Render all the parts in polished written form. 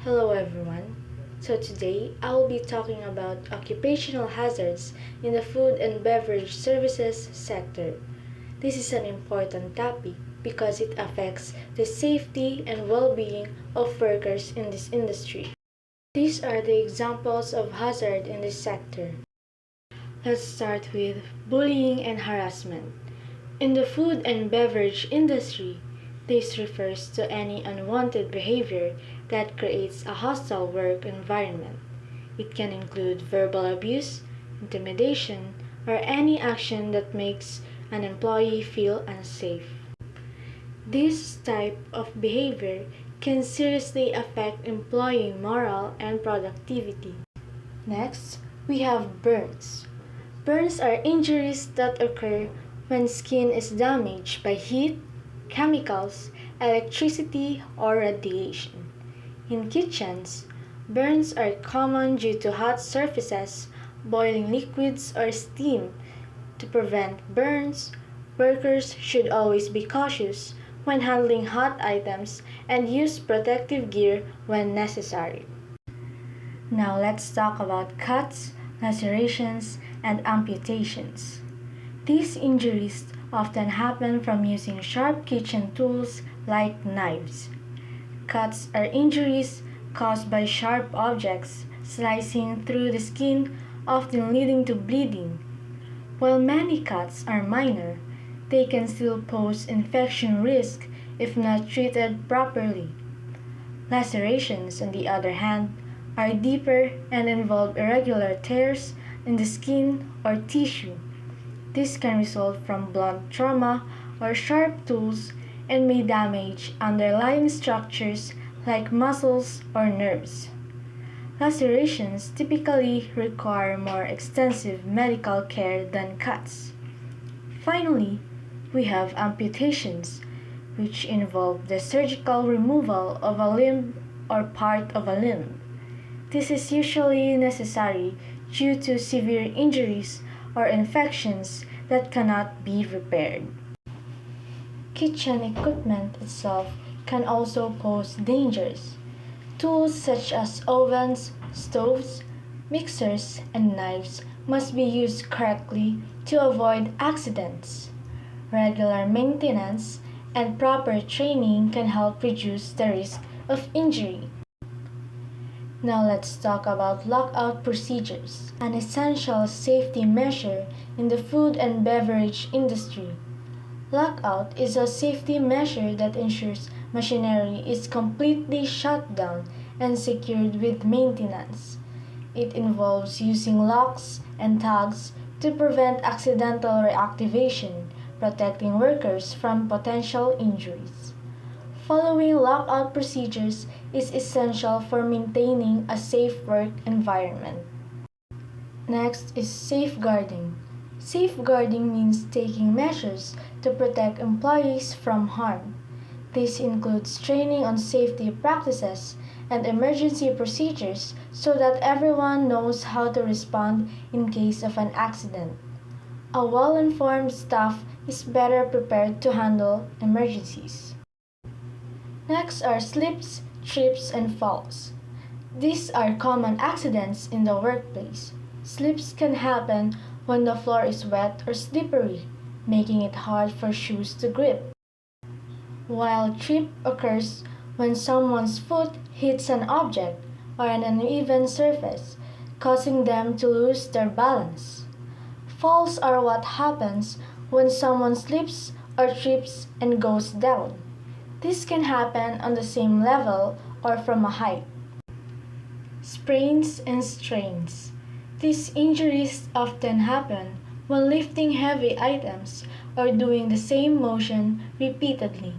Hello everyone. So today I will be talking about occupational hazards in the food and beverage services sector. This is an important topic because it affects the safety and well-being of workers in this industry. These are the examples of hazard in this sector. Let's start with bullying and harassment. In the food and beverage industry, this refers to any unwanted behavior that creates a hostile work environment. It can include verbal abuse, intimidation, or any action that makes an employee feel unsafe. This type of behavior can seriously affect employee morale and productivity. Next, we have burns. Burns are injuries that occur when skin is damaged by heat, chemicals, electricity, or radiation. In kitchens, burns are common due to hot surfaces, boiling liquids, or steam. To prevent burns, workers should always be cautious when handling hot items and use protective gear when necessary. Now let's talk about cuts, lacerations, and amputations. These injuries often happen from using sharp kitchen tools like knives. Cuts are injuries caused by sharp objects slicing through the skin, often leading to bleeding. While many cuts are minor, they can still pose infection risk if not treated properly. Lacerations, on the other hand, are deeper and involve irregular tears in the skin or tissue. This can result from blunt trauma or sharp tools and may damage underlying structures like muscles or nerves. Lacerations typically require more extensive medical care than cuts. Finally, we have amputations, which involve the surgical removal of a limb or part of a limb. This is usually necessary due to severe injuries or infections that cannot be repaired. Kitchen equipment itself can also pose dangers. Tools such as ovens, stoves, mixers, and knives must be used correctly to avoid accidents. Regular maintenance and proper training can help reduce the risk of injury. Now let's talk about lockout procedures, an essential safety measure in the food and beverage industry. Lockout is a safety measure that ensures machinery is completely shut down and secured with maintenance. It involves using locks and tags to prevent accidental reactivation, protecting workers from potential injuries. Following lockout procedures is essential for maintaining a safe work environment. Next is safeguarding. Safeguarding means taking measures to protect employees from harm. This includes training on safety practices and emergency procedures so that everyone knows how to respond in case of an accident. A well-informed staff is better prepared to handle emergencies. Next are slips, trips, and falls. These are common accidents in the workplace. Slips can happen when the floor is wet or slippery, making it hard for shoes to grip. While trip occurs when someone's foot hits an object or an uneven surface, causing them to lose their balance. Falls are what happens when someone slips or trips and goes down. This can happen on the same level or from a height. Sprains and strains. These injuries often happen when lifting heavy items or doing the same motion repeatedly.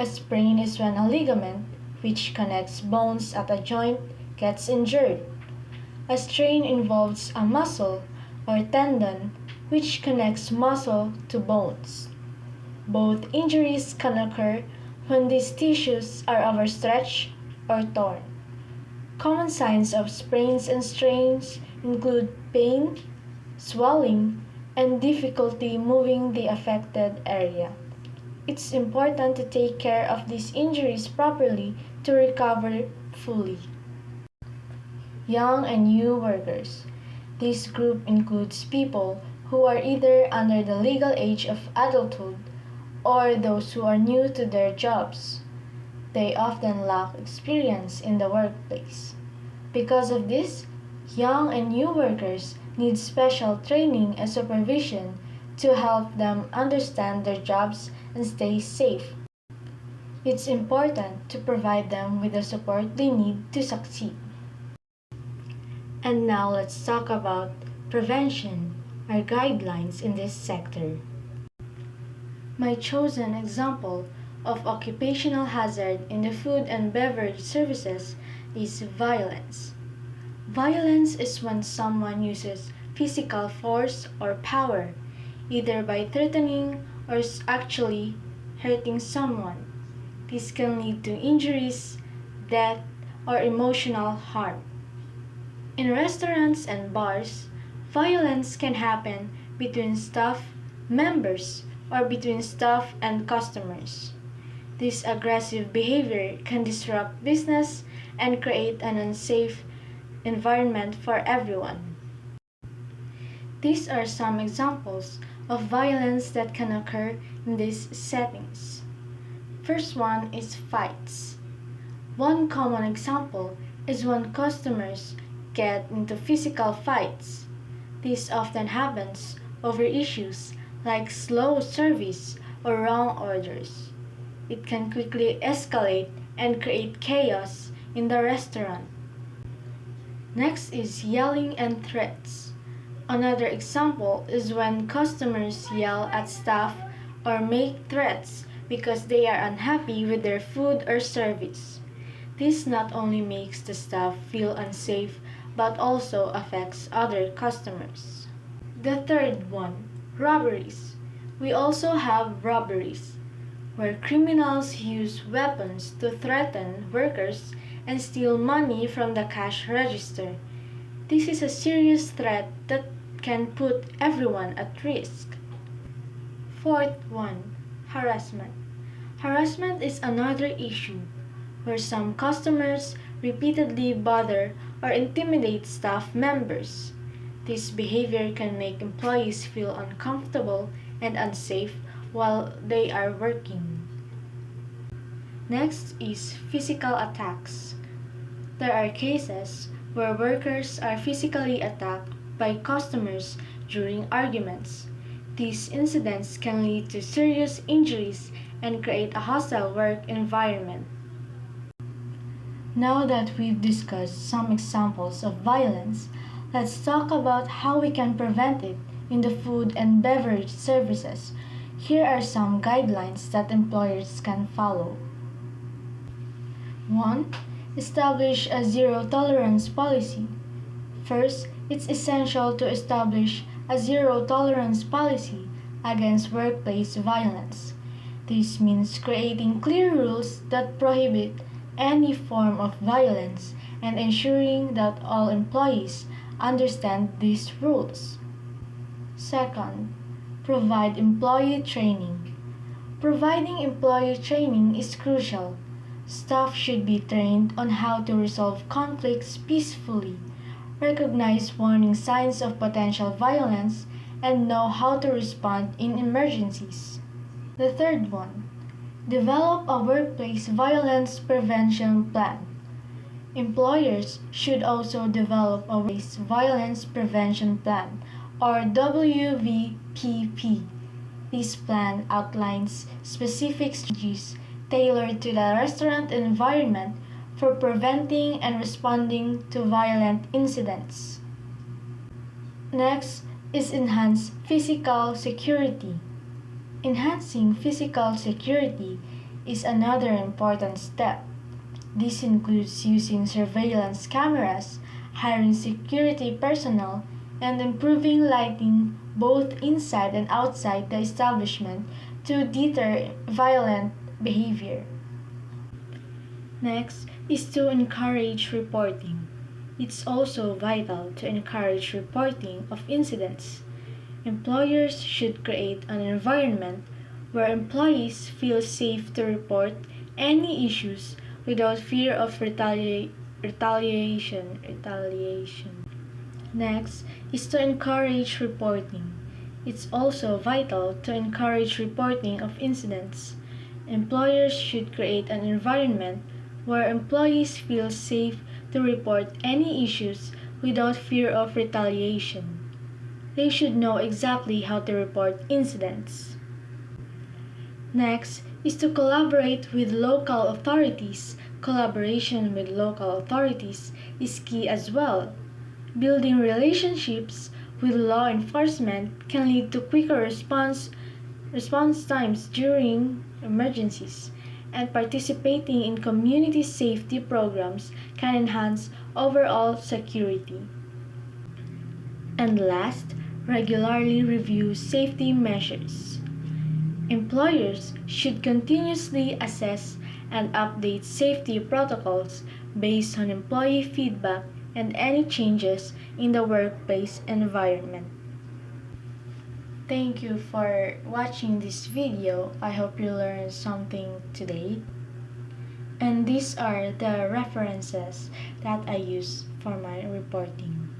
A sprain is when a ligament, which connects bones at a joint, gets injured. A strain involves a muscle or tendon which connects muscle to bones. Both injuries can occur when these tissues are overstretched or torn. Common signs of sprains and strains include pain, swelling, and difficulty moving the affected area. It's important to take care of these injuries properly to recover fully. Young and new workers. This group includes people who are either under the legal age of adulthood or those who are new to their jobs. They often lack experience in the workplace. Because of this, young and new workers need special training and supervision to help them understand their jobs and stay safe. It's important to provide them with the support they need to succeed. And now let's talk about prevention or guidelines in this sector. My chosen example of occupational hazard in the food and beverage services is violence. Violence is when someone uses physical force or power, either by threatening or actually hurting someone. This can lead to injuries, death, or emotional harm. In restaurants and bars, violence can happen between staff members or between staff and customers. This aggressive behavior can disrupt business and create an unsafe environment for everyone. These are some examples of violence that can occur in these settings. First one is fights. One common example is when customers get into physical fights. This often happens over issues like slow service or wrong orders. It can quickly escalate and create chaos in the restaurant. Next is yelling and threats. Another example is when customers yell at staff or make threats because they are unhappy with their food or service. This not only makes the staff feel unsafe but also affects other customers. The third one, robberies. We also have robberies, where criminals use weapons to threaten workers and steal money from the cash register. This is a serious threat that can put everyone at risk. Fourth one, harassment. Harassment is another issue where some customers repeatedly bother or intimidate staff members. This behavior can make employees feel uncomfortable and unsafe while they are working. Next is physical attacks. There are cases where workers are physically attacked by customers during arguments. These incidents can lead to serious injuries and create a hostile work environment. Now that we've discussed some examples of violence, let's talk about how we can prevent it in the food and beverage services. Here are some guidelines that employers can follow. 1. Establish a zero tolerance policy. First, it's essential to establish a zero tolerance policy against workplace violence. This means creating clear rules that prohibit any form of violence and ensuring that all employees understand these rules. Second, provide employee training. Providing employee training is crucial. Staff should be trained on how to resolve conflicts peacefully, recognize warning signs of potential violence, and know how to respond in emergencies. The third one, develop a workplace violence prevention plan. Employers should also develop a workplace violence prevention plan, or WVPP. This plan outlines specific strategies tailored to the restaurant environment for preventing and responding to violent incidents. Next is enhance physical security. Enhancing physical security is another important step. This includes using surveillance cameras, hiring security personnel, and improving lighting both inside and outside the establishment to deter violent behavior. Next is to encourage reporting. It's also vital to encourage reporting of incidents. Employers should create an environment where employees feel safe to report any issues without fear of retaliation. Next is to encourage reporting. It's also vital to encourage reporting of incidents. Employers should create an environment where employees feel safe to report any issues without fear of retaliation. They should know exactly how to report incidents. Next is to collaborate with local authorities. Collaboration with local authorities is key as well. Building relationships with law enforcement can lead to quicker response times during emergencies, and participating in community safety programs can enhance overall security. And last, regularly review safety measures. Employers should continuously assess and update safety protocols based on employee feedback and any changes in the workplace environment. Thank you for watching this video. I hope you learned something today. And these are the references that I use for my reporting.